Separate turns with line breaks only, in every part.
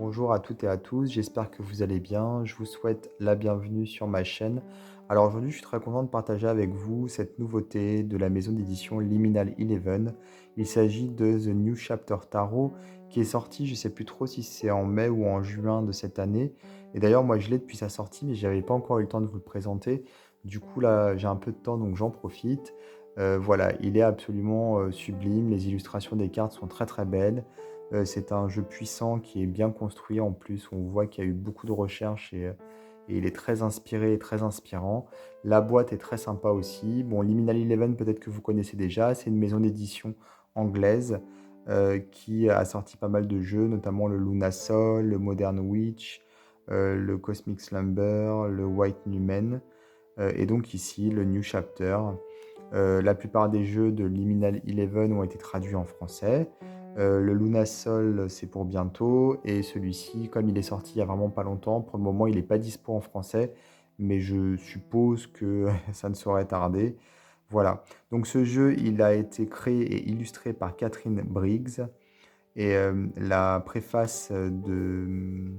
Bonjour à toutes et à tous, j'espère que vous allez bien. Je vous souhaite la bienvenue sur ma chaîne. Alors aujourd'hui, je suis très content de partager avec vous cette nouveauté de la maison d'édition Liminal Eleven. Il s'agit de The New Chapter Tarot qui est sorti, je ne sais plus trop si c'est en mai ou en juin de cette année. Et d'ailleurs, moi je l'ai depuis sa sortie, mais je n'avais pas encore eu le temps de vous le présenter. Du coup, là, j'ai un peu de temps, donc j'en profite. Voilà, il est absolument sublime. Les illustrations des cartes sont très très belles. C'est un jeu puissant qui est bien construit en plus. On voit qu'il y a eu beaucoup de recherches et il est très inspiré et très inspirant. La boîte est très sympa aussi. Bon, Liminal Eleven, peut-être que vous connaissez déjà. C'est une maison d'édition anglaise qui a sorti pas mal de jeux, notamment le Luna Soul, le Modern Witch, le Cosmic Slumber, le White Numen. Et donc ici, le New Chapter. La plupart des jeux de Liminal Eleven ont été traduits en français. Le Luna Sol, c'est pour bientôt. Et celui-ci, comme il est sorti il y a vraiment pas longtemps, pour le moment, il n'est pas dispo en français. Mais je suppose que ça ne saurait tarder. Voilà. Donc ce jeu, il a été créé et illustré par Catherine Briggs. Et la préface du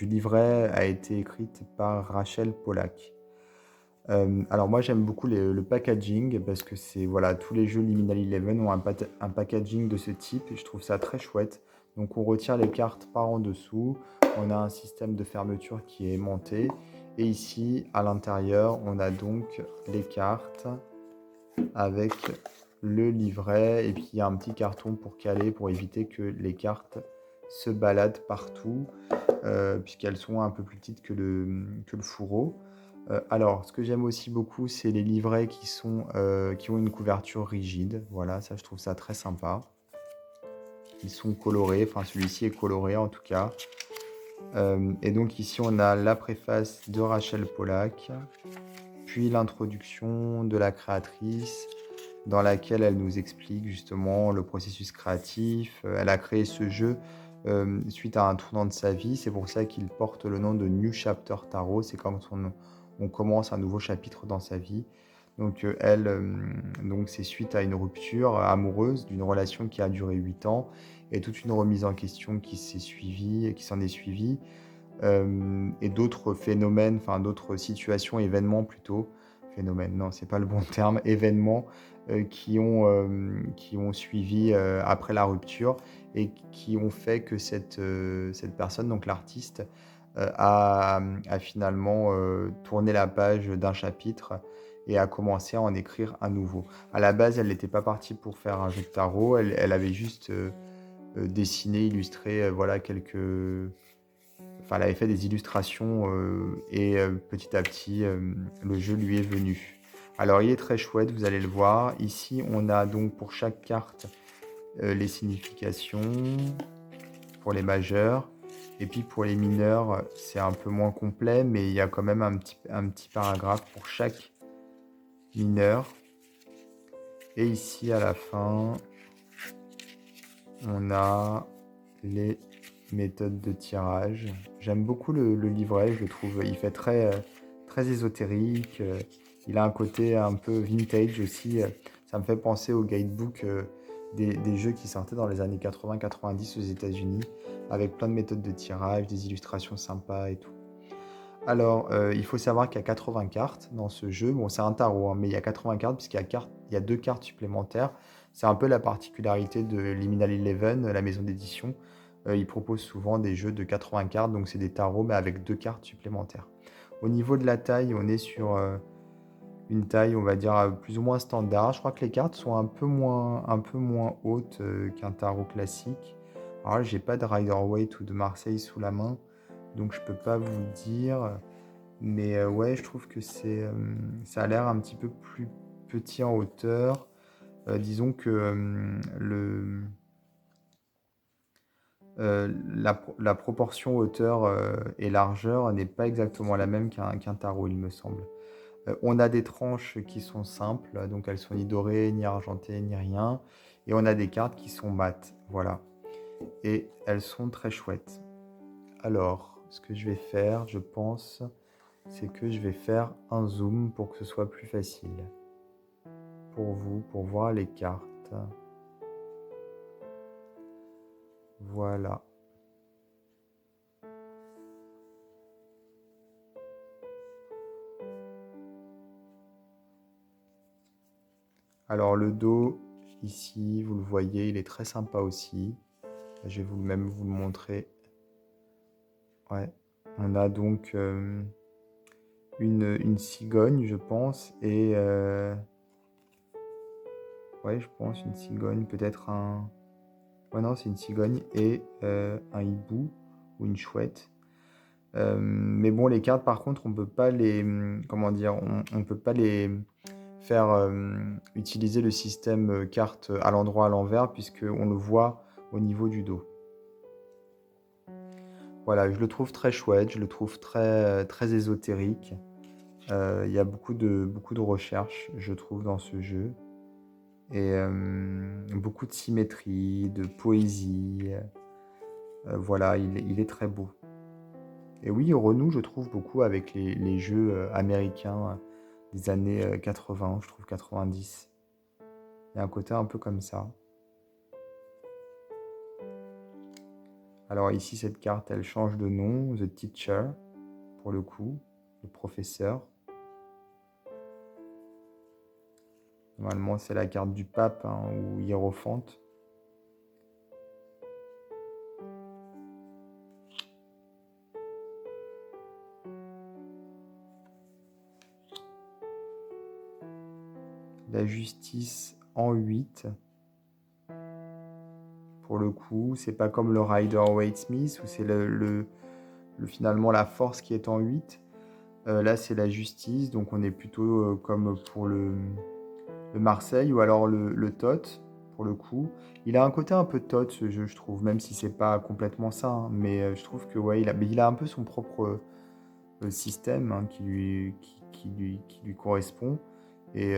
livret a été écrite par Rachel Pollack. Alors moi j'aime beaucoup le packaging parce que c'est voilà, tous les jeux Liminal Eleven ont un packaging de ce type et je trouve ça très chouette. Donc on retire les cartes par en dessous, on a un système de fermeture qui est aimanté et ici à l'intérieur on a donc les cartes avec le livret et puis il y a un petit carton pour caler pour éviter que les cartes se baladent partout puisqu'elles sont un peu plus petites que le fourreau. Alors, ce que j'aime aussi beaucoup, c'est les livrets qui ont une couverture rigide. Voilà, ça, je trouve ça très sympa. Ils sont colorés, enfin celui-ci est coloré en tout cas. Et donc ici, on a la préface de Rachel Pollack, puis l'introduction de la créatrice, dans laquelle elle nous explique justement le processus créatif. Elle a créé ce jeu suite à un tournant de sa vie. C'est pour ça qu'il porte le nom de New Chapter Tarot. C'est quand on commence un nouveau chapitre dans sa vie. Donc donc c'est suite à une rupture amoureuse d'une relation qui a duré 8 ans et toute une remise en question qui s'en est suivie et d'autres phénomènes, enfin d'autres situations, événements plutôt. Phénomènes, non, c'est pas le bon terme. Événements qui ont suivi après la rupture et qui ont fait que cette personne, donc l'artiste, a finalement tourné la page d'un chapitre et a commencé à en écrire un nouveau. À la base, elle n'était pas partie pour faire un jeu de tarot, elle avait juste dessiné, illustré, voilà, Enfin, elle avait fait des illustrations et petit à petit, le jeu lui est venu. Alors, il est très chouette, vous allez le voir. Ici, on a donc pour chaque carte les significations pour les majeurs. Et puis pour les mineurs, c'est un peu moins complet, mais il y a quand même un petit paragraphe pour chaque mineur. Et ici, à la fin, on a les méthodes de tirage. J'aime beaucoup le livret, je le trouve, il fait très ésotérique. Il a un côté un peu vintage aussi. Ça me fait penser au guidebook des jeux qui sortaient dans les années 80-90 aux États-Unis, avec plein de méthodes de tirage, des illustrations sympas et tout. Alors, il faut savoir qu'il y a 80 cartes dans ce jeu. Bon, c'est un tarot, hein, mais il y a 80 cartes il y a 2 cartes supplémentaires. C'est un peu la particularité de Liminal Eleven, la maison d'édition. Ils proposent souvent des jeux de 80 cartes, donc c'est des tarots, mais avec 2 cartes supplémentaires. Au niveau de la taille, on est sur une taille, on va dire, plus ou moins standard. Je crois que les cartes sont un peu moins hautes qu'un tarot classique. Alors là, j'ai pas de Rider-Waite ou de Marseille sous la main, donc je peux pas vous dire. Mais ouais, je trouve que ça a l'air un petit peu plus petit en hauteur. Disons que la proportion hauteur et largeur n'est pas exactement la même qu'un tarot, il me semble. On a des tranches qui sont simples, donc elles sont ni dorées, ni argentées, ni rien. Et on a des cartes qui sont mates, voilà. Et elles sont très chouettes. Alors, ce que je vais faire, je pense, c'est que je vais faire un zoom pour que ce soit plus facile pour vous, pour voir les cartes. Voilà. Alors le dos, ici, vous le voyez, il est très sympa aussi. Je vais même vous le montrer. Ouais. On a donc une cigogne, je pense, et ouais, je pense une cigogne, peut-être un... Ouais, non, c'est une cigogne et un hibou ou une chouette. Mais bon, les cartes, par contre, on peut pas les... Comment dire? On peut pas les faire utiliser le système carte à l'endroit à l'envers, puisqu'on le voit au niveau du dos. Voilà, je le trouve très chouette, je le trouve très ésotérique. Il y a beaucoup de recherche, je trouve, dans ce jeu. Et beaucoup de symétrie, de poésie. Voilà, il est très beau. Et oui, il renoue, je trouve, beaucoup avec les jeux américains des années 80, je trouve 90. Il y a un côté un peu comme ça. Alors ici, cette carte, elle change de nom, The Teacher, pour le coup, le professeur. Normalement, c'est la carte du pape hein, ou hiérophante. La justice en 8. Pour le coup, c'est pas comme le Rider-Waite-Smith où c'est finalement la force qui est en 8. Là, c'est la justice, donc on est plutôt comme pour le Marseille ou alors le Tot, pour le coup. Il a un côté un peu Tot, ce jeu, je trouve, même si c'est pas complètement ça. Hein, mais je trouve que ouais, il a un peu son propre système hein, qui lui correspond. Et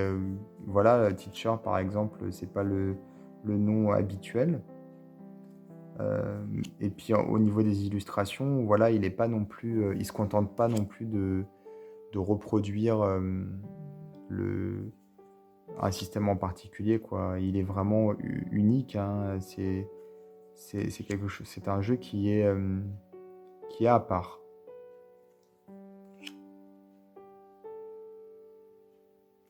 voilà, Teacher, par exemple, c'est pas le nom habituel. Et puis au niveau des illustrations, voilà, il est pas non plus, il se contente pas non plus de reproduire le, un système en particulier, quoi. Il est vraiment unique. Hein. C'est quelque chose, c'est un jeu qui est à part.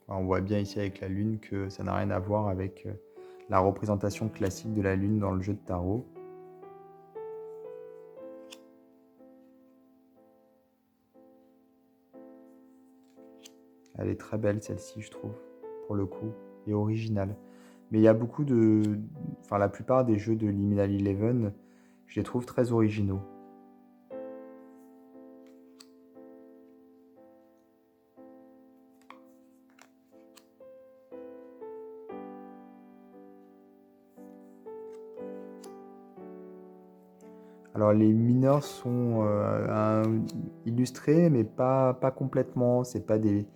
On voit bien ici avec la lune que ça n'a rien à voir avec la représentation classique de la lune dans le jeu de tarot. Elle est très belle celle-ci, je trouve, pour le coup, et originale. Mais il y a beaucoup de... Enfin, la plupart des jeux de Liminal Eleven, je les trouve très originaux. Alors, les mineurs sont illustrés, mais pas complètement. C'est pas des...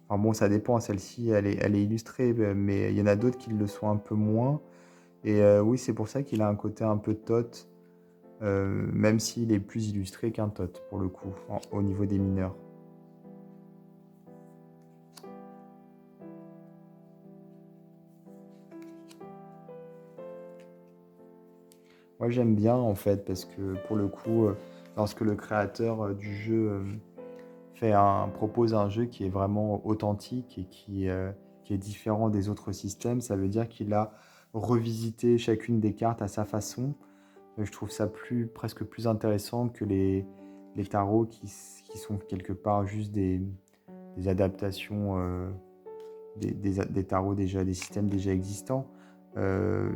Enfin bon, ça dépend. Celle-ci, elle est illustrée, mais il y en a d'autres qui le sont un peu moins. Et oui, c'est pour ça qu'il a un côté un peu tot, même s'il est plus illustré qu'un tot, pour le coup, au niveau des mineurs. Moi, j'aime bien, en fait, parce que, pour le coup, lorsque le créateur du jeu propose un jeu qui est vraiment authentique et qui est différent des autres systèmes, ça veut dire qu'il a revisité chacune des cartes à sa façon. Je trouve ça presque plus intéressant que les tarots qui sont quelque part juste des adaptations des tarots déjà, des systèmes déjà existants. Euh,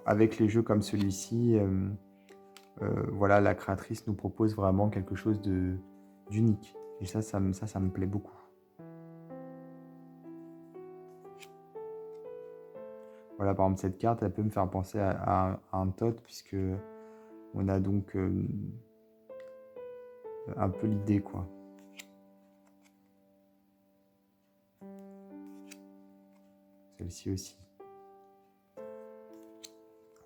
Avec les jeux comme celui-ci, voilà, la créatrice nous propose vraiment quelque chose d'unique. Et ça me plaît beaucoup. Voilà, par exemple, cette carte, elle peut me faire penser à un tot, puisque on a donc un peu l'idée, quoi. Celle-ci aussi.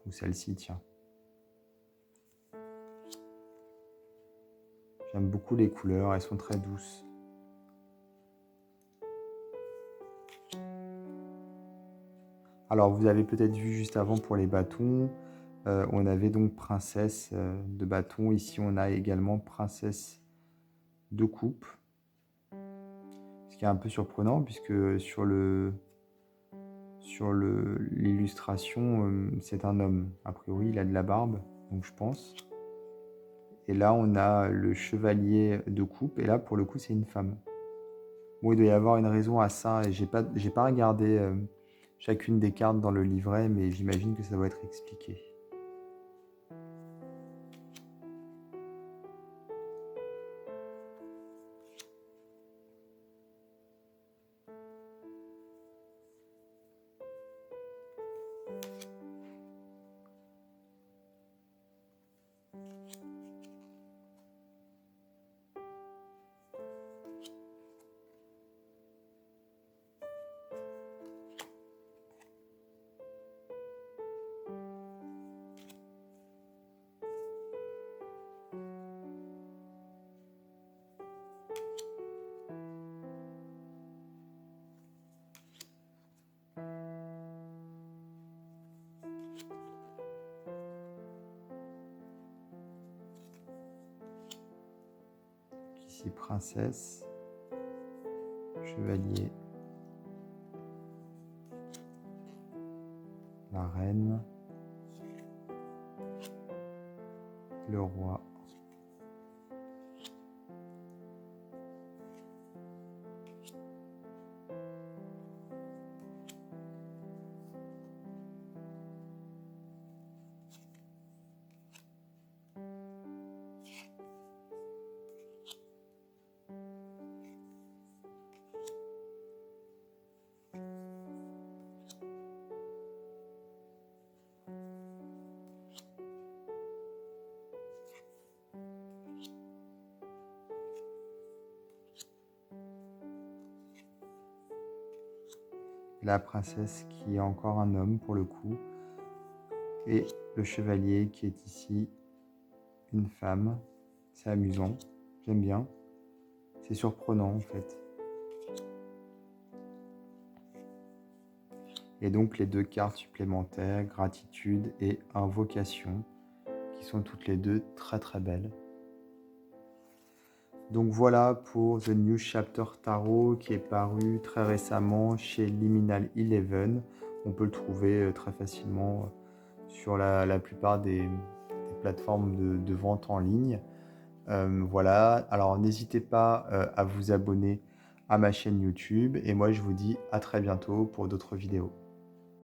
Ou celle-ci, tiens. J'aime beaucoup les couleurs, elles sont très douces. Alors, vous avez peut-être vu juste avant pour les bâtons, on avait donc princesse de bâton. Ici, on a également princesse de coupe. Ce qui est un peu surprenant, puisque sur Sur l'illustration, c'est un homme. A priori, il a de la barbe, donc je pense. Et là, on a le chevalier de coupe, et là, pour le coup, c'est une femme. Bon, il doit y avoir une raison à ça, et j'ai pas regardé chacune des cartes dans le livret, mais j'imagine que ça doit être expliqué. Ici, princesse, chevalier, la reine, le roi. La princesse qui est encore un homme pour le coup, et le chevalier qui est ici une femme. C'est amusant, j'aime bien, c'est surprenant en fait. Et donc les deux cartes supplémentaires, gratitude et invocation, qui sont toutes les deux très très belles. Donc voilà pour The New Chapter Tarot qui est paru très récemment chez Liminal Eleven. On peut le trouver très facilement sur la plupart des plateformes de vente en ligne. Voilà, alors n'hésitez pas à vous abonner à ma chaîne YouTube et moi je vous dis à très bientôt pour d'autres vidéos.